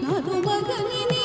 నాదు మగని నీ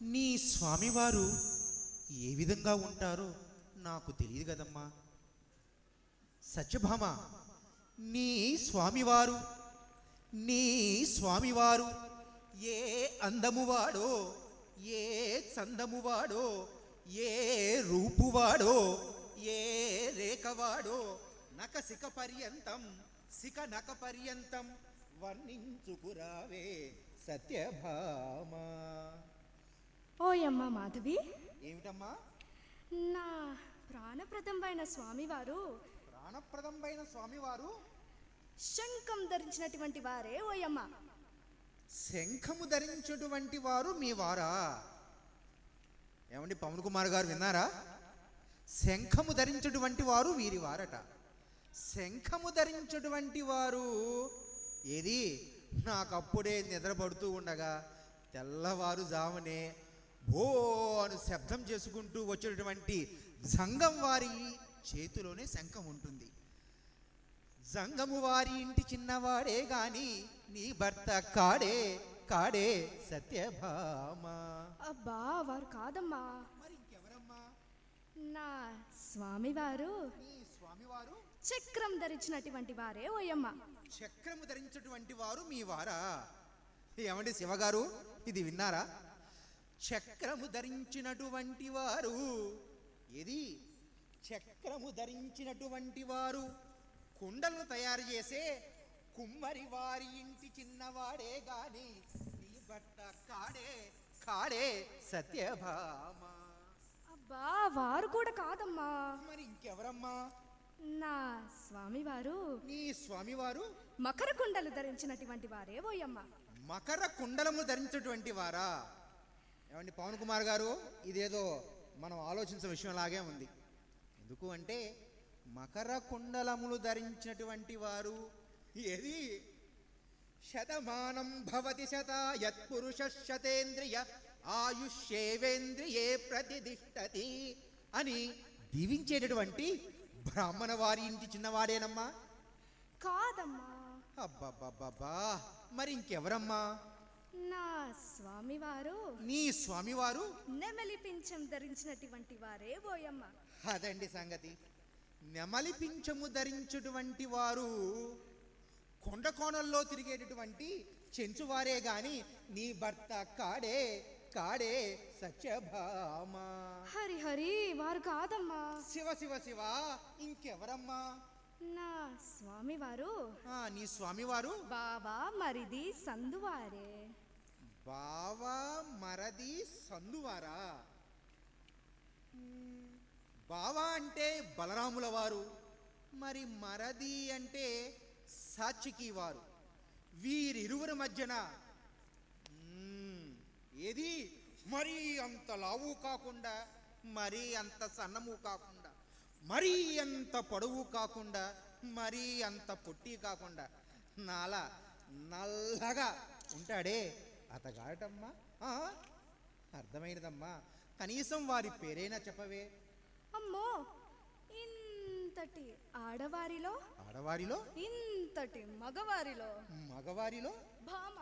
నీ స్వామివారు ఏ విధంగా ఉంటారో నాకు తెలియదు కదమ్మా. సత్యభామ, నీ స్వామివారు నీ స్వామివారు ఏ అందమువాడో, ఏ చందమువాడో, ఏ రూపువాడో, ఏ రేఖవాడో నకసిక పర్యంతం సిక నక పర్యంతం వర్ణించుకురావే సత్యభామ. ఓయమ్మ మాధవి, ఏమిటమ్మా? నా ప్రాణప్రదమైన స్వామివారు ప్రాణప్రదమైన స్వామివారు శంఖం ధరించినటువంటి వారే ఓయమ్మ. శంఖము ధరించినటువంటి వారు మీ వారా? ఏమండి పవన్ కుమార్ గారు విన్నారా? శంఖము ధరించినటువంటి వారు వీరి వారట. శంఖము ధరించినటువంటి వారు ఏది? నాకప్పుడే నిద్రపడుతూ ఉండగా తెల్లవారుజామునే భో అని శబ్దం చేసుకుంటూ వచ్చినటువంటి జంగం వారి చేతిలోనే శంఖం ఉంటుంది. జంగము వారి ఇంటి చిన్నవాడే గాని నీ భర్త కాడే కాడే సత్యభామ. అబ్బా, వారు కాదమ్మా. మరి ఇంకెవరమ్మా? నా స్వామివారు నీ స్వామివారు చక్రం ధరించినటువంటి వారే ఓయమ్మ. చక్రము ధరించినటువంటి వారు మీ వారా? ఏమండి శివగారు, ఇది విన్నారా? చక్రము ధరించినటువంటి వారు ఏది? చక్రము ధరించినటువంటి వారు కుండలను తయారు చేసే కుమ్మరి వారి ఇంటి చిన్నవాడే గాని నీ భర్త కాడే కాడే సత్యభామ. అబ్బా, వారు కూడా కాదమ్మా. మరి ఇంకెవరమ్మా? నా స్వామివారు నీ స్వామివారు మకర కుండలు ధరించినటువంటి వారే ఓయమ్మ. మకర కుండలము ధరించినటువంటి వారా? ఏమండి పవన్ కుమార్ గారు, ఇదేదో మనం ఆలోచించిన విషయంలాగే ఉంది. ఎందుకు అంటే మకర కుండలములు ధరించినటువంటి వారు ఏది? శతమానం భవతి శతాయత్ పురుష శతేంద్రియ ఆయుష్యేవేంద్రియే ప్రతిదిష్టతి అని దీవించేటటువంటి బ్రాహ్మణ వారి ఇంటి చిన్నవాడేనమ్మా? కాదమ్మా. అబ్బబ్బబ్బబ్బా, మరి ఇంకెవరమ్మా? నా స్వామివారు నీ స్వామివారు నెమలి పింఛం ధరించినటువంటి వారే ఓయమ్మ. అదండి సంగతి. నెమలి పింఛము ధరించుటువంటి వారు కొండ కోణంలో తిరిగేటటువంటి చెంచువారే గాని నీ భర్త కాడే కాడే సత్యభామ. హరి హరి, వారు కాదమ్మా. శివ శివ శివ, ఇంకెవరమ్మా? నా స్వామివారు నీ స్వామివారు బాబా మరిది సందువారే. బావా మరది సందువారా? బావా అంటే బలరాముల వారు, మరి మరది అంటే సాత్వికి వారు. వీరిరువురి మధ్యన ఏది? మరీ అంత లావు కాకుండా, మరీ అంత సన్నము కాకుండా, మరీ అంత పొడవు కాకుండా, మరీ అంత పొట్టి కాకుండా, నాలా నల్లగా ఉంటాడే అతగాడటమ్మా. అర్థమైనదమ్మా. కనీసం వారి పేరైనా చెప్పవే. అమ్మో, ఇంతటి ఆడవారిలో ఆడవారిలో ఇంతటి మగవారిలో మగవారిలో భామ,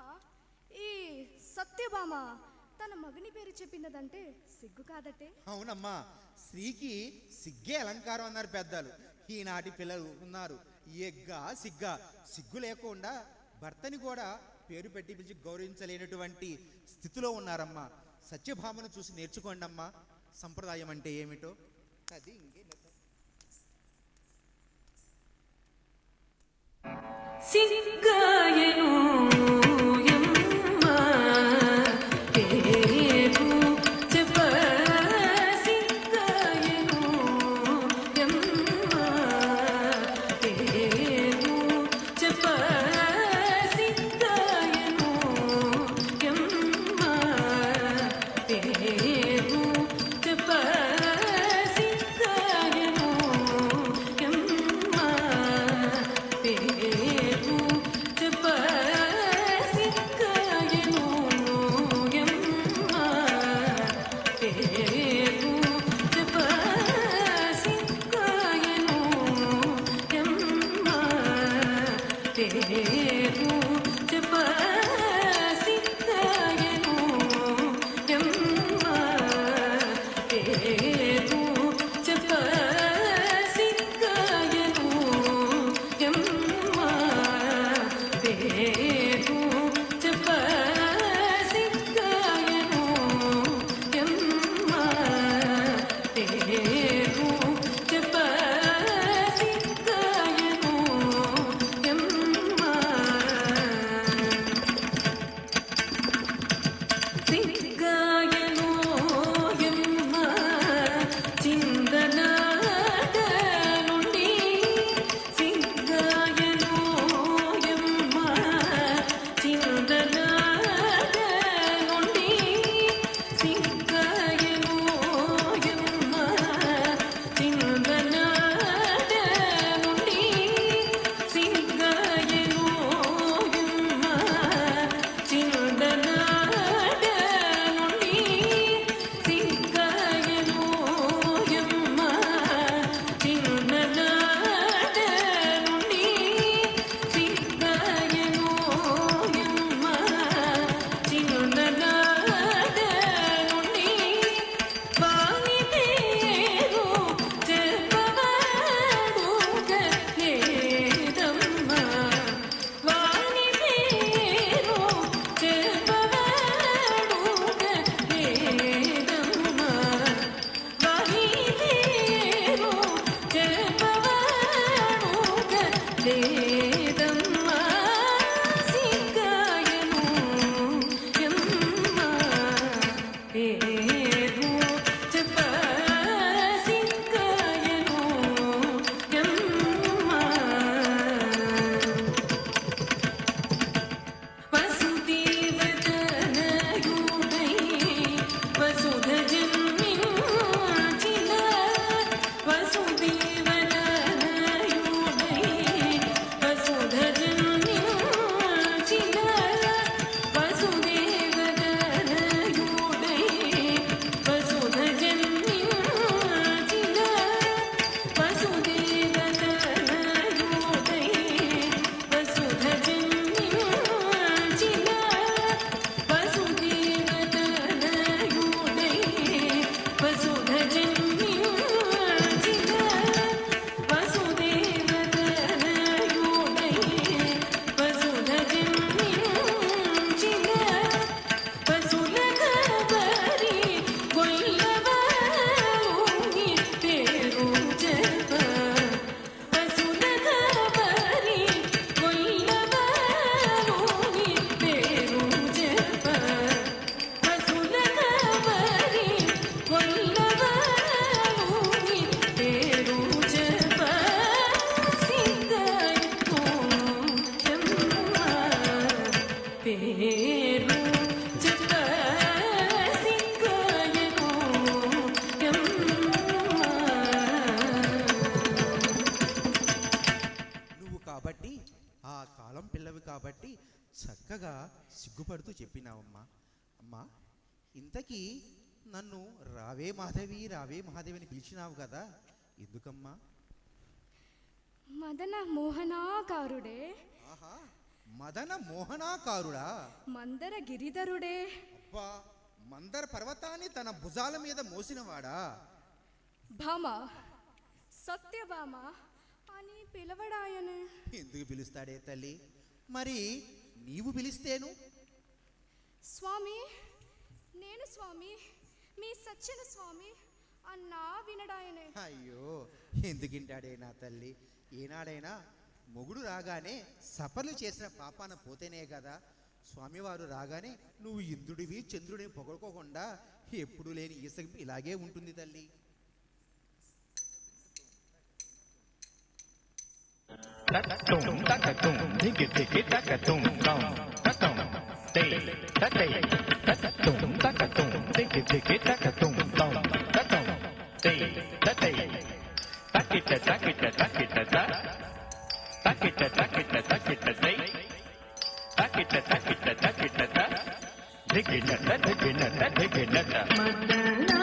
ఈ సత్యభామ తన మగని పేరు చెప్పినదంటే సిగ్గు కాదటే. అవునమ్మా, స్త్రీకి సిగ్గే అలంకారం అన్నారు పెద్దలు. ఈనాటి పిల్లలు ఉన్నారు ఎగ్గా సిగ్గా. సిగ్గు లేకుండా భర్తని కూడా పేరు పెట్టి పిలిచి గౌరవించలేనటువంటి స్థితిలో ఉన్నారమ్మా. సత్యభామను చూసి నేర్చుకోండి అమ్మా, సంప్రదాయం అంటే ఏమిటో. అది ఇంకే సిగ్గాయను చెప్ప ಬೇರು ಚಿಕ್ಕ ಸಿಕ್ಕಯಕೋ నువ్వు కాబట్టి ఆ కాలం పిల్లవి కాబట్టి చక్కగా సిగ్గుపడుతూ చెప్పినావమ్మా. అమ్మా, ఇంతకీ నన్ను రావే మాధవి రావే మాధవి అని పిలిచినావు కదా, ఎందుకమ్మా? మదన మోహనాకారుడే, ఆహా, మదన మోహనాకారుడా? మందర గిరిధరుడే, అబ్బా, మందర పర్వతాన్ని తన భుజాల మీద మోసినవాడా? భామ సత్యభామ అని పిలవడాయనే. ఎందుకు పిలుస్తాడే తల్లి? మరి నీవు పిలిస్తేను? స్వామి, నేను స్వామి, మీ సచ్చిన స్వామి అన్నా వినడాయనే. అయ్యో, ఎందుకింటాడే నా తల్లి? ఏనాడైనా మొగుడు రాగానే సఫర్లు చేసిన పాపాన పోతేనే కదా స్వామివారు రాగానే నువ్వు ఇంద్రుడివి చంద్రుడిని పొగడుకోకుండా ఎప్పుడు లేని ఈసకి ఇలాగే ఉంటుంది తల్లి. తత్తుం తకతుం దిగి దిగి తకతుం తం తతం తే తతే తత్తుం తకతుం దిగి దిగి తకతుం తం తతం తే తతే తకిట తకిట తకిట తకిట తకిట తకిట తే తకిట తకిట తకిట దిగినట దిగినట దిగినట మదనా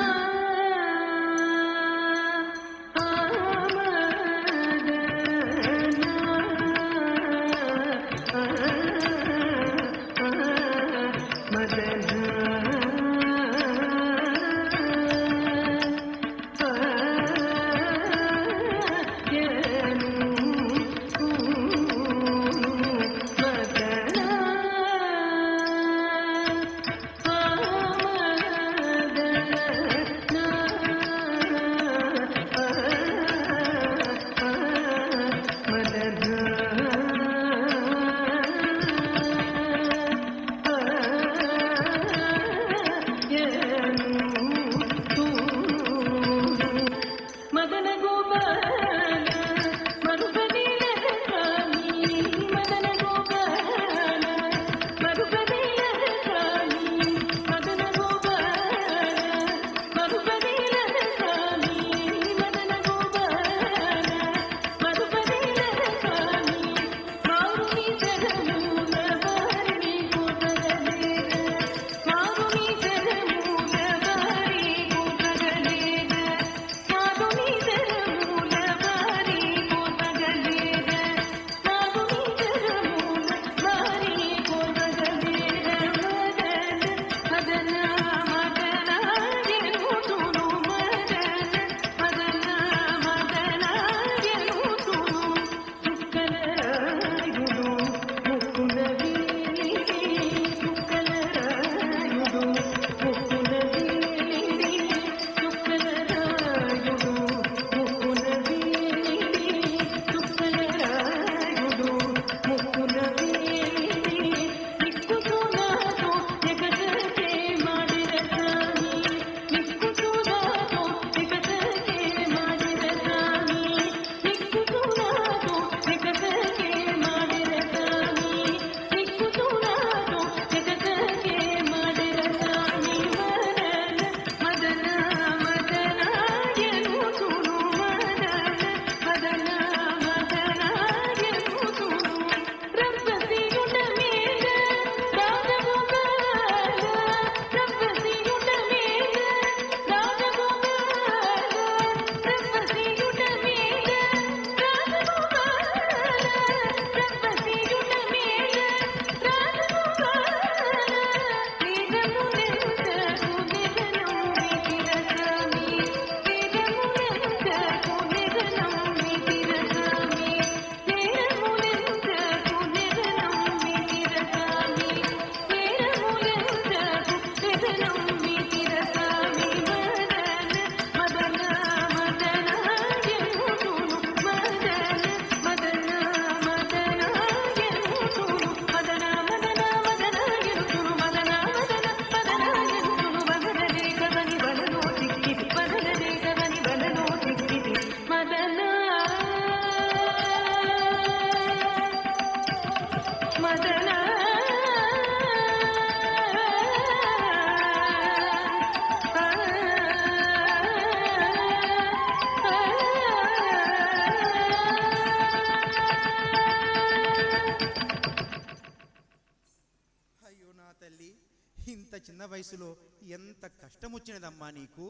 ఇంత చిన్న వయసులో ఎంత కష్టం వచ్చినదమ్మా నీకు.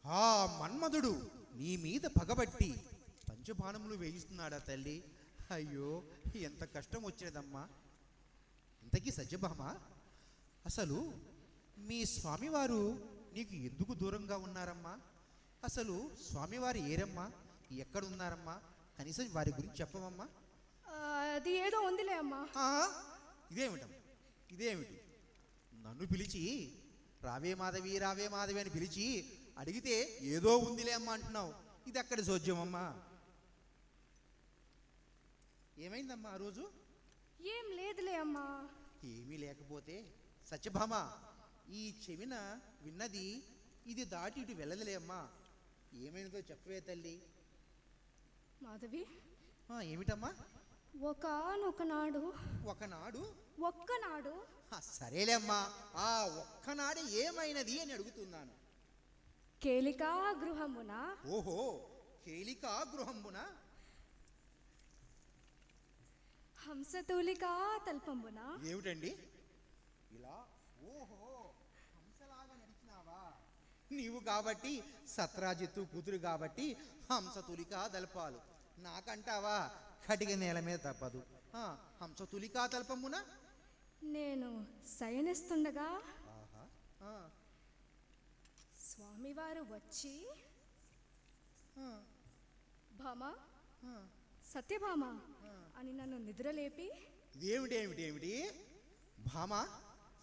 ఆ మన్మధుడు నీ మీద పగబట్టి పంచబాణములు వేయిస్తున్నాడా తల్లి? అయ్యో ఎంత కష్టం వచ్చినదమ్మా. ఇంతకీ సత్యభామ, అసలు మీ స్వామివారు నీకు ఎందుకు దూరంగా ఉన్నారమ్మా? అసలు స్వామివారు ఏరమ్మా, ఎక్కడున్నారమ్మా? కనీసం వారి గురించి చెప్పవమ్మా. అది ఏదో ఉందిలే అమ్మా. ఇదేమిటి నన్ను పిలిచి రావే మాధవి రావే మాధవి అని పిలిచి అడిగితే ఏదో ఉందిలే అమ్మా అంటున్నావు. ఇది అక్కడి సోద్యమమ్మా. ఏమైందమ్మా ఆ రోజు? ఏం లేదులే అమ్మా. ఏమీ లేకపోతే సత్యభామ, ఈ చెవిన విన్నది ఇది దాటి ఇటు వెళ్ళదులే అమ్మా. ఏమైనదో చెప్పవే తల్లి. మాధవి, ఏమిటమ్మా? ఒకనాడు సరేలే అమ్మా, ఆ ఒక్కనాడే ఏమైనది అని అడుగుతున్నాను. కేలికా గృహమున. ఓహో, కేలికా గృహమున. హంసతూలికా తల్పంబున. ఏమిటండి ఇలా? ఓహో, హంసలాగా నడిచినావా నీవు? కాబట్టి సత్రాజిత్తు కూతురు కాబట్టి హంసతులికా తల్పాలు. నాకంటావా కటిక నేల మీద తప్పదు. హంసతులికా తల్పమున నేను శయనిస్తుండగా ఆహా, స్వామివారు వచ్చి, భామ, సత్యభామ అని నన్ను నిద్రలేపి, ఇదేమిటి భామ,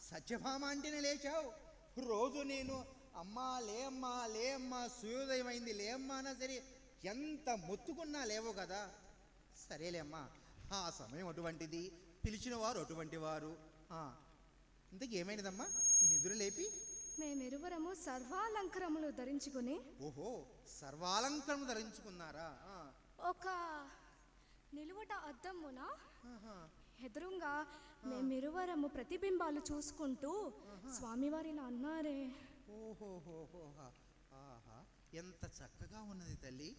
సత్యభామ అంటేనే లేచావు. రోజు నేను అమ్మా లేమ్మా లేమ్మా సూర్యోదయం అయింది లేమ్మా అన్నా సరే ఎంత మొత్తుకున్నా లేవో కదా. సరేలే అమ్మా, ఆ సమయం అటువంటిది, పిలిచిన వారు అటువంటి వారు. ఇంతకీ ఏమైనదమ్మా ఈ నిద్ర లేపి? మేమిరువురము సర్వాలంకరములు ధరించుకుని. ఓహో, సర్వాలంకరము ధరించుకున్నారా? ఒక నిలువట అద్దమున ఎదురుగా మేమిరువరము ప్రతిబింబాలు చూసుకుంటూ స్వామివారిని అన్నారే. ఓహోహోహో, ఆహా, ఎంత చక్కగా ఉన్నది తల్లి.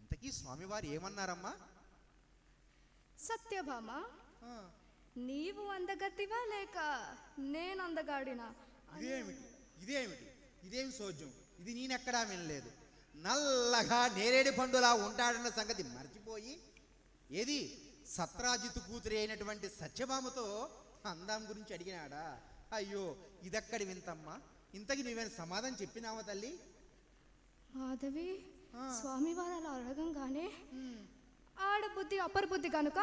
ఇంతకీ స్వామివారు ఏమన్నారమ్మా? సత్యభామ, నీవు అందగత్తివా లేక నేను అందగాడినా? ఇదేమి సోద్యం? ఇది నేనెక్కడా వినలేదు. నల్లగా నేరేడు పండులా ఉంటాడన్న సంగతి మర్చిపోయి ఏది సత్రాజిత్తు కూతురి అయినటువంటి సత్యభామతో అందం గురించి అడిగినాడా? అయ్యో, ఇదక్కడి వింతమ్మా. ఇంతకి నువ్వేమైనా సమాధానం చెప్పినావా తల్లి? మాధవి, స్వామివారు అలా అడగంగానే ఆడబుద్ధి అపరబుద్ధి కనుక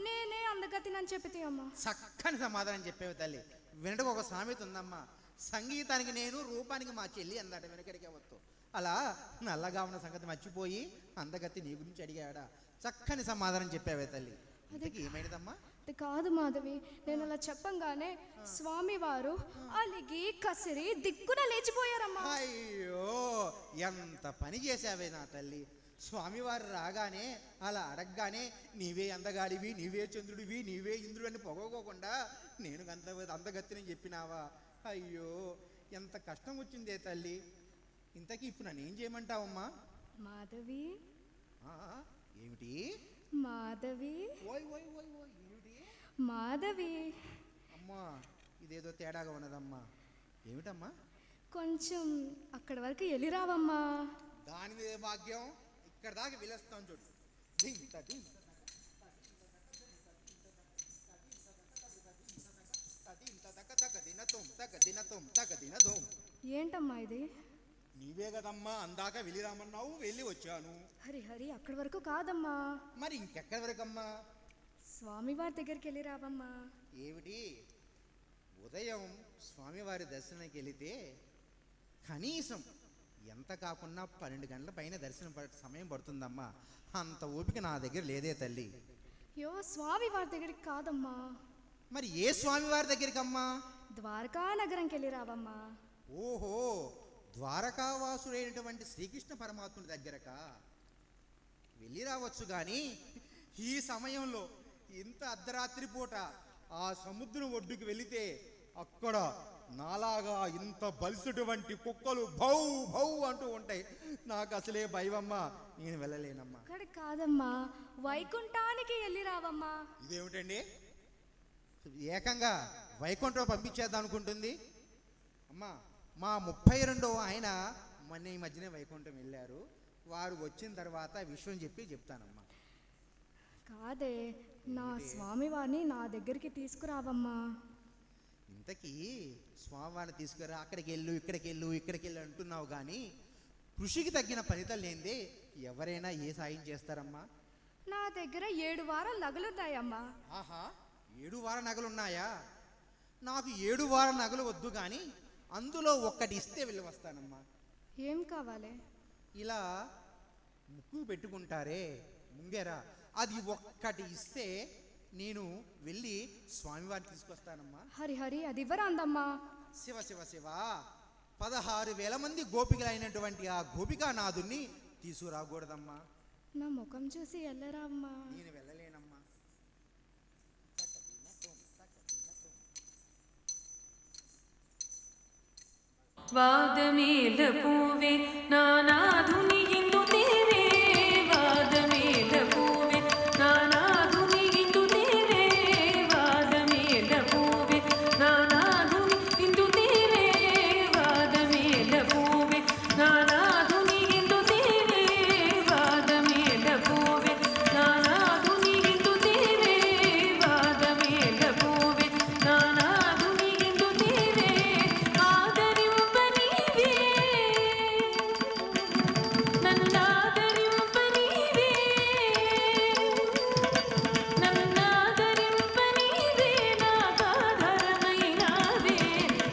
నేనే అందగతినని చెప్పితే అమ్మా. చక్కని సమాధానం చెప్పేవి తల్లి. వినటకు ఒక సామెత ఉందమ్మా, సంగీతానికి నేను, రూపానికి మా చెల్లి అందట వెనకడికే వస్తూ. అలా నల్లగా ఉన్న సంగతి మర్చిపోయి అందగత్తి నీ గురించి అడిగాడా? చక్కని సమాధానం చెప్పావే తల్లి. ఇంతకీ ఏమైనదమ్మా? అది కాదు మాధవి, నేను అలా చెప్పంగానే స్వామివారు అలిగి కసిరి దిక్కున లేచిపోయారమ్మా. అయ్యో, ఎంత పని చేశావే నా తల్లి. స్వామివారు రాగానే అలా అడగగానే నీవే అందగాడివి, నీవే చంద్రుడివి, నీవే ఇంద్రుడు అని పొగకోకుండా నేను అందగత్తిని చెప్పినావా? అయ్యో, ఎంత కష్టం వచ్చిందే తల్లి. ఇంతకీ ఇప్పుడు నన్ను ఏం చేయమంటావమ్మా? మాధవి, ఏమిటి మాధవి, ఓయ్ ఓయ్ ఓయ్ ఓయ్ ఏమిటి మాధవి? అమ్మా, ఇదేదో తేడాగా ఉన్నదమ్మా. ఏమిటమ్మా? కొంచెం అక్కడి వరకు వెళ్ళిరావమ్మా. దాని మీద భాగ్యం, ఇక్కడ దాకా వెళ్ళేస్తాను చూడు. ఏంటమ్మా ఇది? నీవే కదమ్మా అందాక వెళ్ళిరామన్నావు, వెళ్ళి వచ్చాను. హరి హరి, అక్కడి వరకు కాదమ్మా. మరి ఇంకెక్కడి వరకమ్మా? స్వామివారి దగ్గరికి వెళ్ళిరావమ్మా. ఏమిటి, ఉదయం స్వామివారి దర్శనానికి వెళితే కనీసం ఎంత కాకుండా 12 గంటల పైన దర్శనం సమయం పడుతుందమ్మా. అంత ఓపిక నా దగ్గర లేదే తల్లి. యో, స్వామివారి దగ్గరికి కాదమ్మా. మరి ఏ స్వామివారి దగ్గరికమ్మా? ద్వారకా నగరంకి వెళ్ళిరావమ్మా. ఓహో, ద్వారకావాసుడైనటువంటి శ్రీకృష్ణ పరమాత్ముడి దగ్గరకా వెళ్ళి రావచ్చు. కానీ ఈ సమయంలో ఇంత అర్ధరాత్రి పూట ఆ సముద్రం ఒడ్డుకు వెళితే అక్కడ నాలాగా ఇంత బలిసినటువంటి కుక్కలు భౌ భౌ అంటూ ఉంటాయి. నాకు అసలే భయమమ్మా, నేను వెళ్ళలేనమ్మా. అక్కడ కాదమ్మా, వైకుంఠానికి వెళ్ళిరావమ్మా. ఇదేమిటండి, ఏకంగా వైకుంఠం పంపించేద్దాం అనుకుంటుంది? అమ్మా మా 32వ ఆయన మొన్న ఈ మధ్యనే వైకుంఠం వెళ్ళారు. వారు వచ్చిన తర్వాత విషయం చెప్తానమ్మా. కాదే, నా స్వామివారిని నా దగ్గరికి తీసుకురావమ్మా. ఇంతకీ స్వామివారిని తీసుకురా, అక్కడికి వెళ్ళు ఇక్కడికి వెళ్ళు అంటున్నావు కానీ కృషికి తగ్గిన ఫలితం లేనిదే ఎవరైనా ఏ సాయం చేస్తారమ్మా? నా దగ్గర 7 వారాల నగలున్నాయమ్మా. ఆహా, 7 వారాల నగలున్నాయా? నాకు 7 వారాల నగలు వద్దు కానీ అందులో ఒక్కటి ఇస్తే వెళ్ళి వస్తానమ్మా. ఏం కావాలి? ఇలా ముక్కు పెట్టుకుంటారే ముంగేరా, అది ఒక్కటి ఇస్తే నేను వెళ్ళి స్వామివారిని తీసుకొస్తానమ్మా. హరి అది ఇవ్వరా అందమ్మా. శివ 16,000 మంది గోపికలైనటువంటి ఆ గోపికానాథుని తీసుకురాకూడదమ్మా. నా ముఖం చూసి వెళ్ళరా అమ్మా. నేను వెళ్ళలేనమ్మా. వాదమేల పూవే నానాధుని ఇందు దేవే, వాదమేల పూవే నానాధుని ఇందు దేవే, వాదమేల పూవే నానాధుని ఇందు దేవే, వాదమేల పూవే నానాధుని ఇందు దేవే, వాదమేల పూవే నానాధుని ఇందు దేవే, వాదమేల పూవే నానాధుని ఇందు దేవే, ఆదరింపనీవే నన్నాదరింపనీవే, నన్నాదరింపనీవే నాకాధారమైనావే,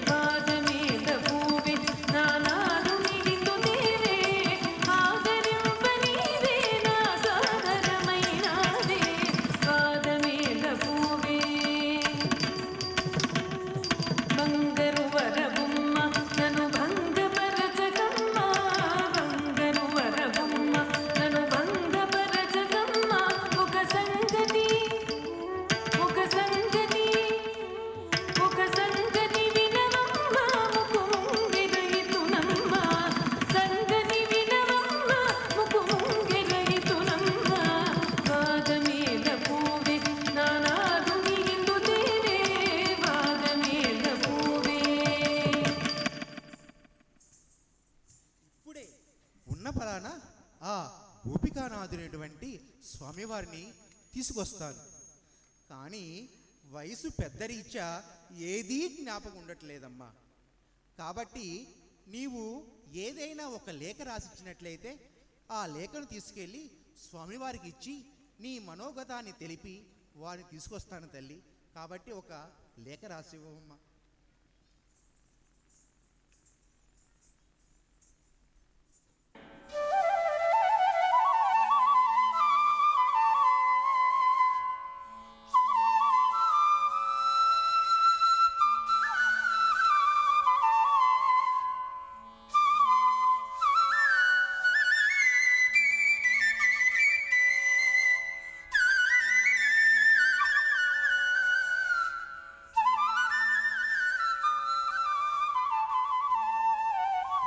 పాదమేల పూవే నానాధుని ఇందు దేవే, ఆదరింపనీవే నాకాధారమైనావే, పాదమేల పూవే. బంగరు వరబొమ్మ నన్ను భంగపరచకమ్మ, బంగరు వరబొమ్మ నన్ను భంగపరచకమ్మ, ఒక సంగతి వినవమ్మ, ముకుముంగెరయితునమ్మ, సంగతి వినవమ్మ, ముకుముంగెరయితునమ్మ, పాదమేల పూవే నానాధుని ఇందు దేవే, పాదమేల పూవే. ఇప్పుడే ఉన్న ఫలాన ఆ గోపికానాథునేటువంటి స్వామివారిని తీసుకొస్తాను. కానీ వయసు పెద్దరీత్యా ఏదీ జ్ఞాపకం ఉండట్లేదమ్మా. కాబట్టి నీవు ఏదైనా ఒక లేఖ రాసిచ్చినట్లయితే ఆ లేఖను తీసుకెళ్ళి స్వామివారికి ఇచ్చి నీ మనోగతాన్ని తెలిపి వారిని తీసుకొస్తాను తల్లి. కాబట్టి ఒక లేఖ రాసివ్వమ్మా.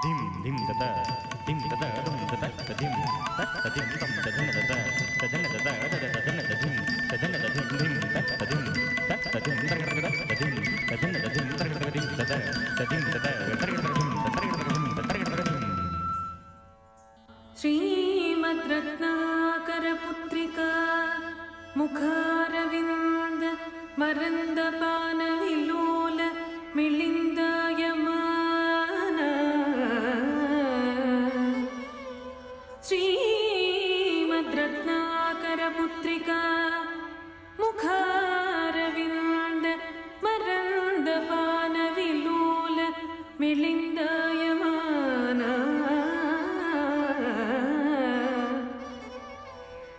dim dim da dim da dum da dim da dim dum da dim da dim da dim da dim da dim dim da dim da dim da dim da dim da dim శ్రీమద్రత్నాకరపుత్రికా ముఖారవింద మరందపాన విలోల మిళిందాయమాన, శ్రీమద్రత్నాకరపుత్రికా ముఖారవింద మరందపాన విలోల మిళిందాయమాన,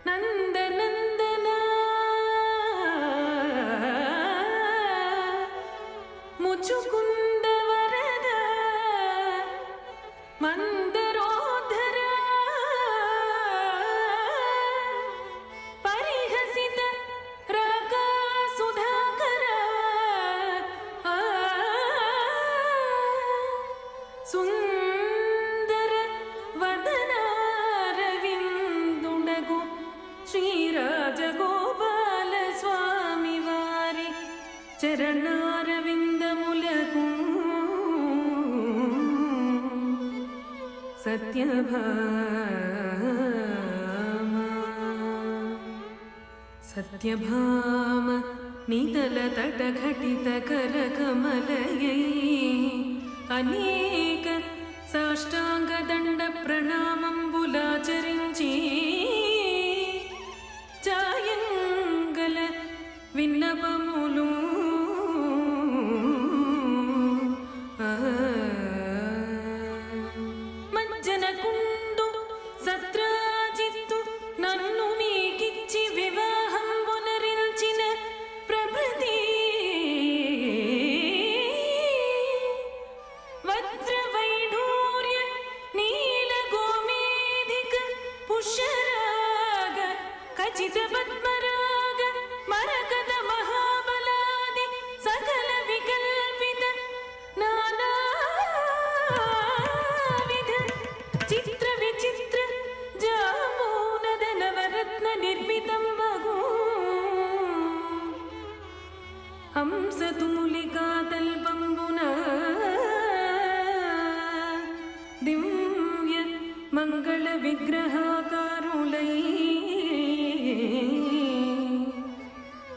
నందనందన ముచుకుంద వరద మందరోధర పరిహసిత రాకా సుధాకర, సుందర వదనారవిందుడగు శ్రీరాజగోపాల స్వామి వారి చరణారవిందములకు సత్యభామ నితలతటఘటిత కరకమలయై అనేక సాష్టాంగదండ ప్రణామంబులాచరించి చాయంగల విన్నపములు మజ్జనకుండు సత్రాజిత్తు నన్ను నీకిచ్చి వివాహం పునరించిన ప్రభృతి వజ్రవైఢూర్య నీల గోమేధిక పుష్యరాగ ఖచిత పద్మరాగ మరకత మహాబలాది సకల వికల్పిత నానావిధ చిత్ర విచిత్ర జామూనద నవరత్న నిర్మితం బహు హంసతుములికా తల్పంబున దివ్య మంగళ విగ్రహాకారులై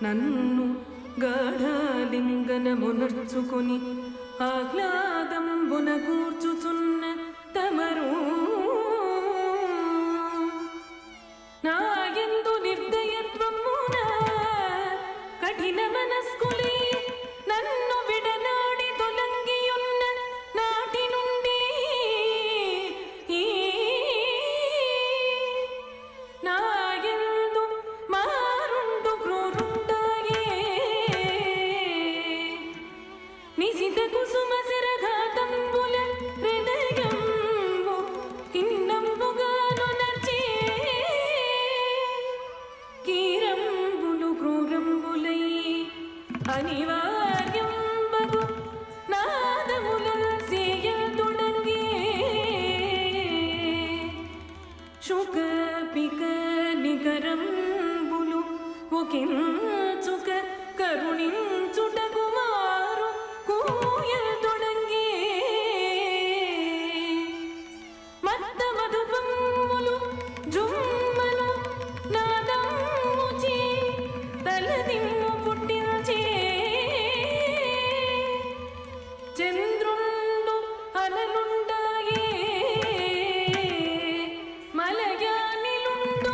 నన్ను గాఢాలింగనమునర్చుకొని ఆహ్లాదంబున కూర్చుచున్న తమరు నాయందు నిర్దయత్వమున కఠిన మనస్కులే నన్ను విడనాడి తొలంగియున్న నాటి నుండి నాయందు మారుండు క్రూరుండాయే నిశిత కుసుమ శిరఘాతంబుల హృదయంబు కిన్నంబుగాను నర్చే కీరంబులు క్రూరంబులై అనివార్యంబగు నాదములల్ సేయంతుడంగే శుకపిక నికరంబులు ఒకించుక కరుణించుటకు మారు కూయల్తొడంగే మత్త మధుపంబులు జుమ్మను నాదముచే తలదిమ్ము పుట్టించే చంద్రుండు అనలుండాయే మలయానిలుండు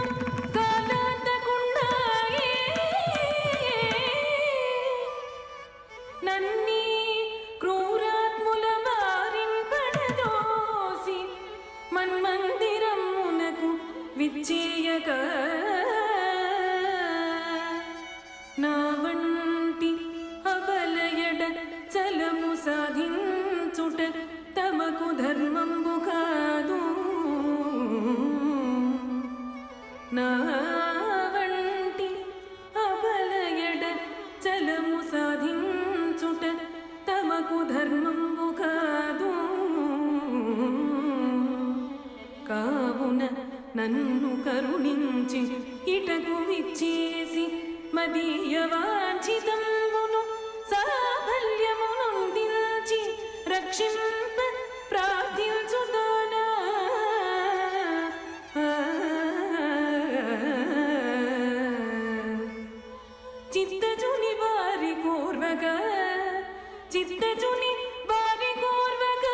కాలాంతకుండాయే నన్నీ క్రూరాత్ముల బారింపడదోసి మన్మందిరమునకు విచ్చేయక నా వంటి అబలయడ చలము సాధించుట తమకు ధర్మంబు కాదు నా వంటి అబలయడ చలము సాధించుట తమకు ధర్మంబు కాదు కావున నన్ను కరుణించి ఇటకు విచ్చేసి మదీయ వాంఛితంబును సాఫల్యమునొందించి రక్షింప ప్రార్థించుతానా చిత్తజుని వారి కోర్వగ చిత్తజుని వారి కోర్వగ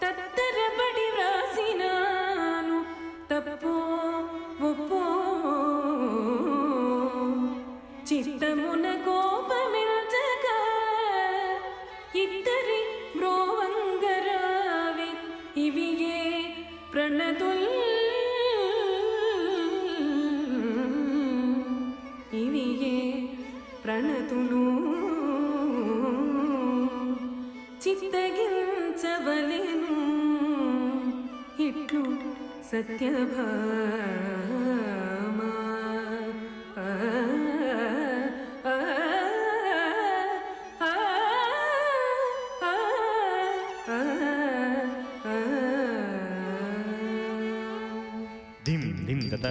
తత్తరపడి వ్రాసినాను తప్పో ఒప్పో చిత్తమున కోపమిల్చక ఇద్దరి బ్రోవంగరావే ఇవియే ప్రణతుల్ ఇవియే ప్రణతులు చిత్తగించవలెను ఇట్లు సత్యభామా ధిం ధిం దత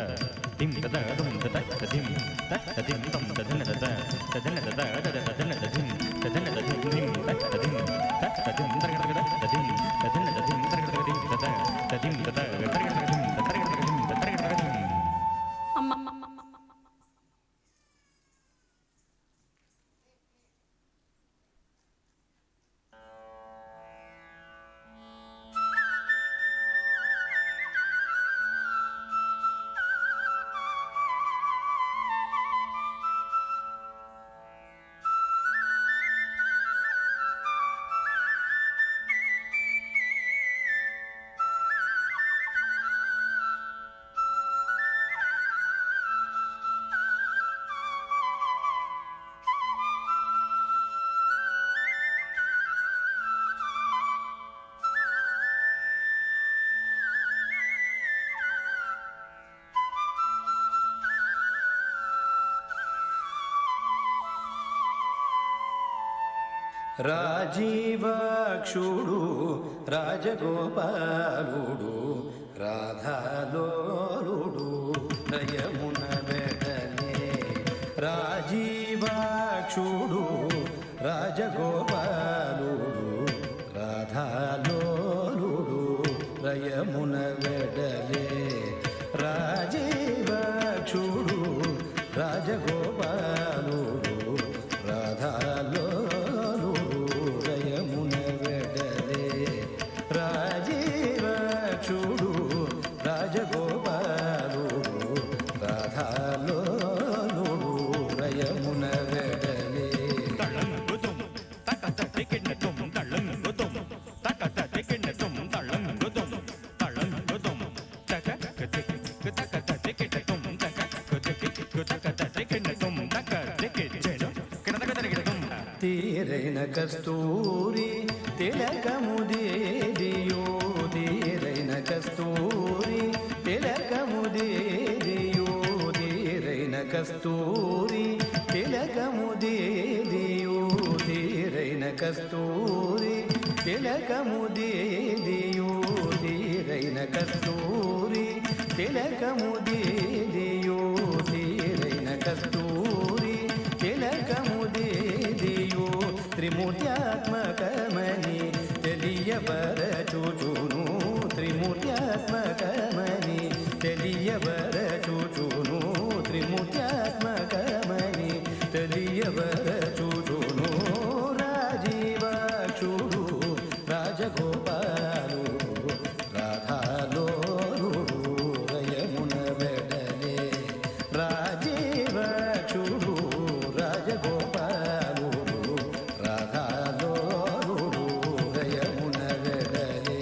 ధిం దత దుం దత ధిం దత ధిం తం దధన దత దధన దత దధన దధిం దధన దధిం ధిం దత ధిం దత ధిం దరగ దధన దధిం దధన దధిం దరగ రాజీవాక్షుడు రాజగోపాలుడు రాధాలోలుడు రయమున వెడలే. రాజీవాక్షుడు రాజగోపాలుడు రాధాలోలుడు రయమున వెడలే. రాజీవాక్షుడు రాజగోపాలుడు రాధాలోలుడు రయమున వెడలే. రాజీవాక్షుడు రాజగోపాలుడు రాధాలోలుడు రయమున వెడలే. తళంగుతుం తకతటికిన్నతుం తళంగుతుం తకతటికిన్నతుం తళంగుతుం తళంగుతుం తకతటికిన్నతుం తకతటికిన్నతుం తకతటికిన్నతుం కినతకతటికిన్నతుం. తీరైన కస్తూరి తిలకముదేదియో తీరైన కస్తూరి తిలకముదేదియో తీరైన కస్తూరి తిలకముదేదియో తీరైన కస్తూరి తిలకముదేదియో తీరైన కస్తూరి తిలకముదేదియో తీరైన కస్తూరి తిలకముదేదియో త్రిమూర్త్యాత్మకమని తెలియబరచుచును త్రిమూర్త్యాత్మకమని తెలియబరచుచును త్రిమూర్త్యాత్మకమని తెలియబరచుచును. రాజీవాక్షుడు రాజగోపాలుడు రాధాలోలుడు రయమున వెడలే. రాజీవాక్షుడు రాజగోపాలుడు రాధాలోలుడు రయమున వెడలే.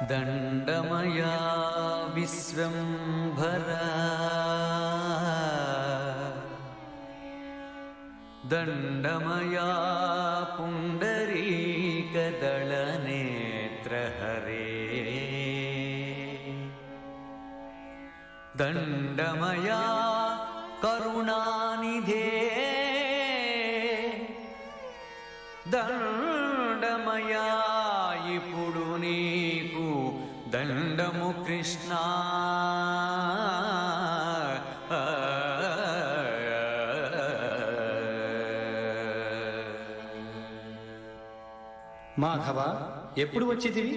దండమయా విశ్వంభరా దండమయా పుండరీకదళనేత్రహరే దండమయా కరుణానిధే దండమయా ఇప్పుడు నీకు దండము కృష్ణ. మాధవ ఎప్పుడు వచ్చితివి?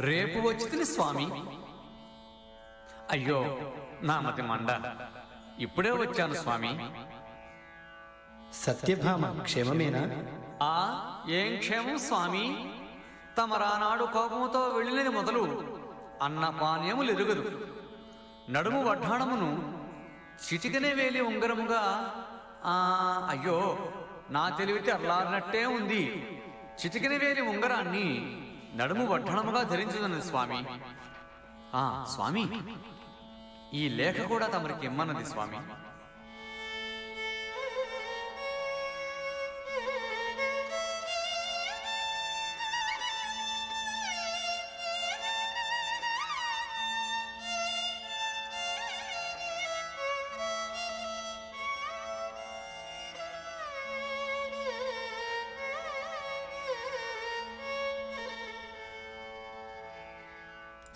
రేపు వచ్చింది స్వామి. అయ్యో నా మతి మండ, ఇప్పుడే వచ్చాను స్వామి. సత్యభామ క్షేమమేనా? ఆ ఏం క్షేమం స్వామి, తమరానాడు కోపముతో వెళ్ళినది మొదలు అన్నపానీయములు ఎరుగదు. నడుము వడ్డాణమును చిటికనే వేలి ఉంగరముగా అయ్యో నా తెలివితే అల్లారినట్టే ఉంది. చిటికనే వేలి ఉంగరాన్ని నడుము వడ్డాణముగా ధరించుతున్నది స్వామి. స్వామి ఈ లేఖ కూడా తమరికి ఇమ్మన్నది స్వామి.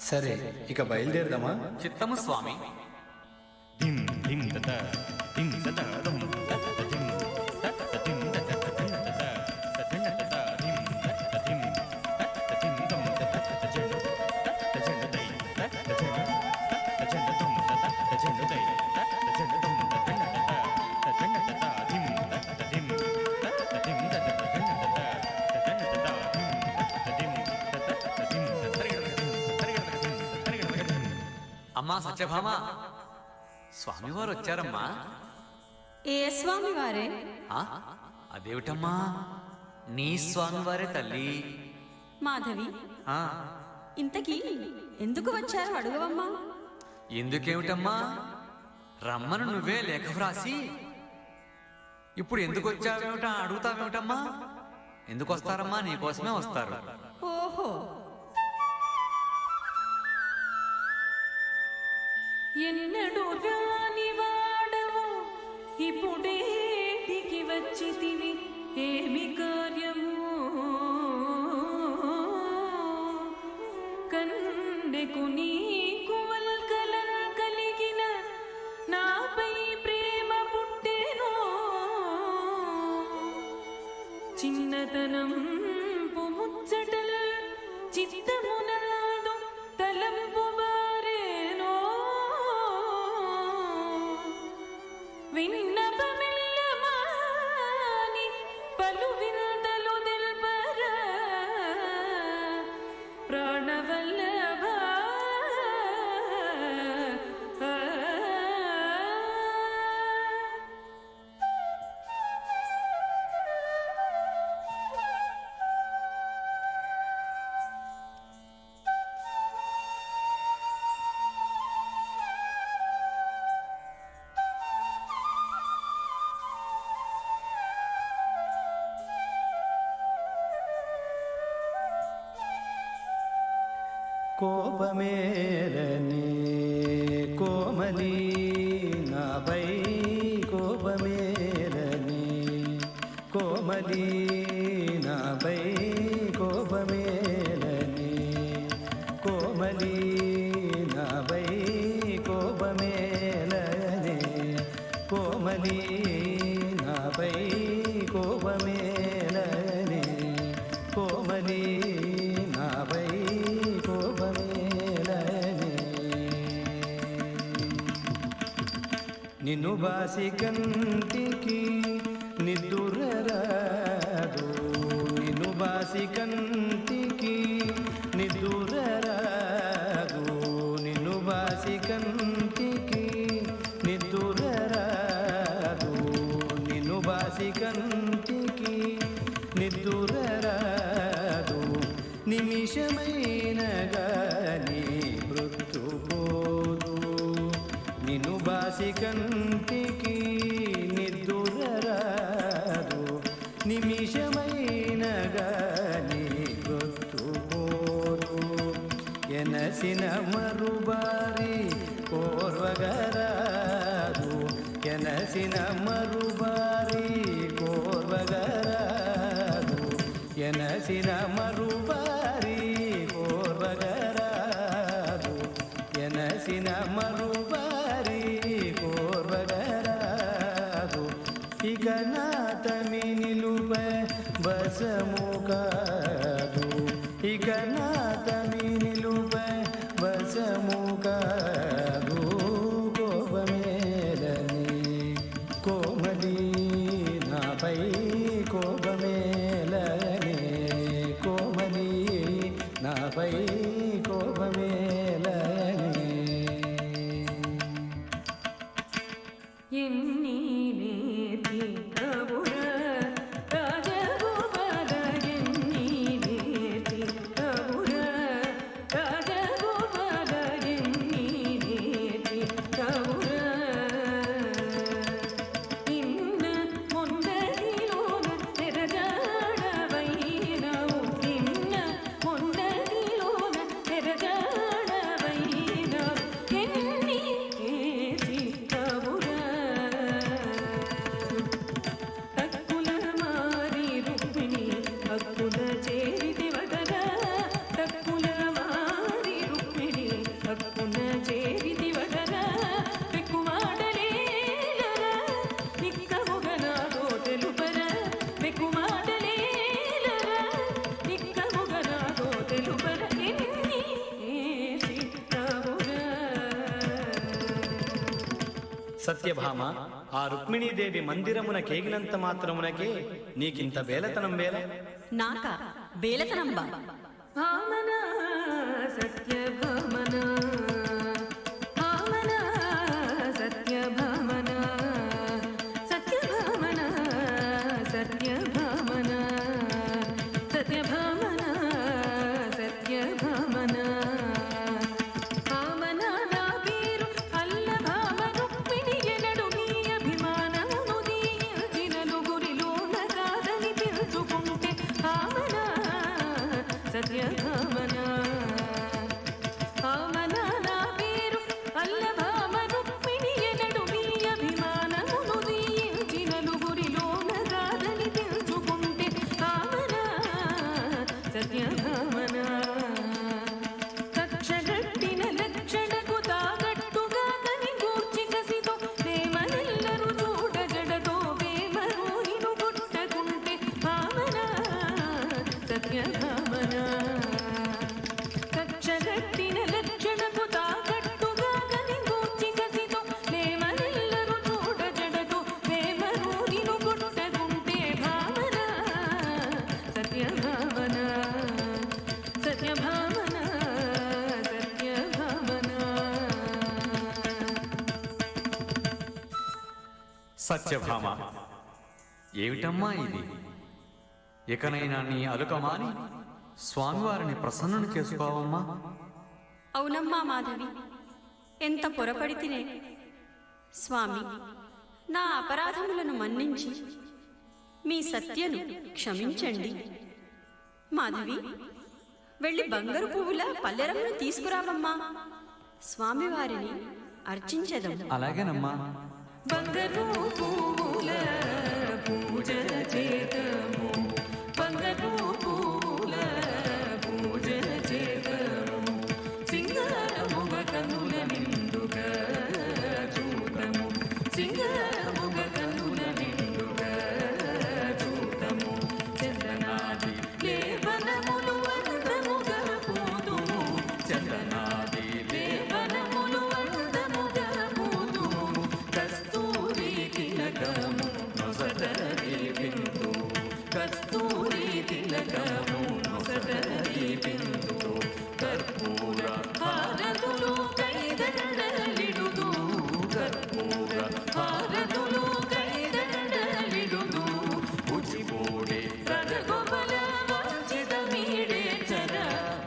సరే ఇక బయలుదేరదామా? చిత్తము స్వామి. ధిం ధిం తత ధిం తత ధం తత ధిం తత ధిం తత ధిం తత తధిం తత ధిం తత ధిం తత ధిం ధం తత తజన తజన దై తత తజన తజన ధం తత తజన దై తత తజన ధం తజన తత తజన తత ధిం తత ధిం తత ధిం తత తజన తత తజన తత ధిం తత ధిం అమ్మా సత్యభామ, స్వామివారు వచ్చారమ్మా. ఏ స్వామి వారే? ఆ, అదేమిటమ్మా, నీ స్వామివారే తల్లి. మాధవి, ఆ, ఇంతకీ ఎందుకు వచ్చారు అడుగవమ్మా. ఎందుకేమిటమ్మా, రమ్మను నువ్వే లేఖ వ్రాసి ఇప్పుడు ఎందుకు వచ్చావేమిటా అడుగుతావేమిటమ్మా? ఎందుకు వస్తారమ్మా? నీకోసమే వస్తారు. ఓహో, ఎన్నడు రాని వాడవు ఇప్పుడేటికి వచ్చితివి, ఏమి కార్యము కన్నెకు నీకు వల్కలం కలిగిన నాపై ప్రేమ పుట్టెను, చిన్నతనం ముచ్చటల్ చిత్తమునందు తలంపు బారేనో, విన్నపమిల్లమాని పలు వింతలు తెల్పరా ప్రాణవల్లభ. కోపమేరనే కోమలి నాపై కోపమేరనే కోమలి నాపై కోపమేరనే కోమలి నాపై కోపమేలనే కోమలి నాపై కోపమేలనే కోమలి నాపై కోపమేలనే. నిన్ను బాసి కంటికి నిద్దురరాదు, నిన్ను బాసి కంటికి నిద్దురరాదు, నిన్ను బాసి కంటికి నిద్దురరాదు, నిన్ను బాసి కంటికి నిద్దురరాదు, నిమిషమైన గాని మృత్యుపోదు, నిన్ను బాసి కంటికి నిద్దురరాదు, నిమిషమైన గాని మృత్యుపోదు, ఎనసిన మరుబారి కోర్వగరాదు, ఎనసిన మరుబారి కోర్వగరాదు, ఎనసిన మరుబారి కోర్వగరాదు, ఎనసిన మరుబారి కోర్వగరాదు, ఇక నాతమి నిలుప బసము కాదు, ఇక నాతమి నిలుప బసము కాదు, కోపమేలని కోమలి నాపై కోపమేలనే కోమలి నాపై కోపమేలనే. ఎన్ని నేతి కవురా రాజగోపాల, ఎన్ని నేతి కవురా రాజగోపాల, ఎన్ని నేతి కవురా. ఇన్న మొండదిలోన తెరజాడవైనవు, ఇన్న మొండదిలోన తెరజాడవైనవు, ఎన్ని నేతి కవురా. తక్కుల మారి రుక్మిణి హక్కుల చేరితి వదరా, తక్కుల మారి రుక్మిణి హక్కుల చేరితి వదరా, పెక్కుమాటలేలరా నిక్కముగనాదో తెలుపరా, పెక్కుమాటలేలరా నిక్కముగనాదో తెలుపరా, ఎన్ని సీతావురా. సత్యభామ, ఆ రుక్మిణీదేవి మందిరమున కేగినంత మాత్రమునకే నీకింత బేలతనం వేల? నాక బేలతనం బా? భామన సత్యభామన తెలుసుకుంటే భావన సత్యభామన భామన నా పేరు అల్లభామ రుక్మిణి ఎనడు మీ అభిమానమును దీయించి నలుగురిలోన కాదని తెలుసుకుంటే భావన సత్యభామన కక్షగట్టిన లక్షణకు తాగట్టుగా కని కూర్చి కసితో ప్రేమనెల్లరు చూడ జడతో ప్రేమరోహిను గుట్టకుంటే భావన సత్యభామన కక్షగట్టిన లక్షణకు తాగట్టుగా కని కూర్చి కసితో ప్రేమనెల్లరు చూడ జడతో ప్రేమరోహిను గుట్టకుంటే భావన సత్యభామన సత్యభామన సత్యభామన సత్యభామ, ఏమిటమ్మా ఇది? ఇకనైనా నీ అలుకమాని స్వామివారిని ప్రసన్నుని చేసుకోవమ్మా. అవునమ్మా మాధవి, ఎంత పొరపడి తినే స్వామి, నా అపరాధములను మన్నించి మీ సత్యను క్షమించండి. మాధవి, వెళ్ళి బంగారు పువ్వుల పల్లెరమును తీసుకురావమ్మా. స్వామివారిని అర్చించదం. అలాగేనమ్మా. బంగారు పూల పూజ చేతము, బంగారు పూల పూజ చేతము, సింగారముగ కనుల నిండుగా చూడము, సింగారముగ కనుల నిండుగా చూడము, చందనాది లేవనములు అందముగా పోదుము, చందనాది లేవనములు అందముగా పోదుము, కస్తూరి తిలకము నొసటరి బిందు, కస్తూరి తిలకము నొసటరి బిందు, కర్పూర హారతులు కైదండలిడుదు, కర్పూర హారతులు కైదండలిడుదు, ఉచిపూడి రజగోపల వాంఛిత మీడే చర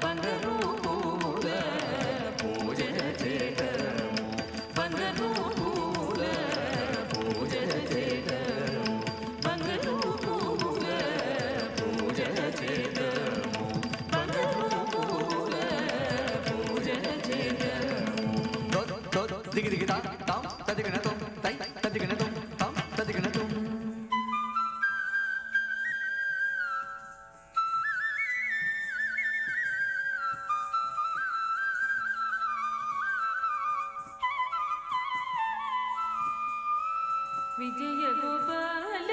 బంగారు పూల పూజ చేతము, బంగారు పూల పూజ చేతము, బంగారు పూల పూజ చేతము, బంగారు పూల పూజ చేతము. దిగి దిగి తా తాం తదిగిన తం తై తదిగిన తం తాం తదిగిన తం. విజయ గోపాల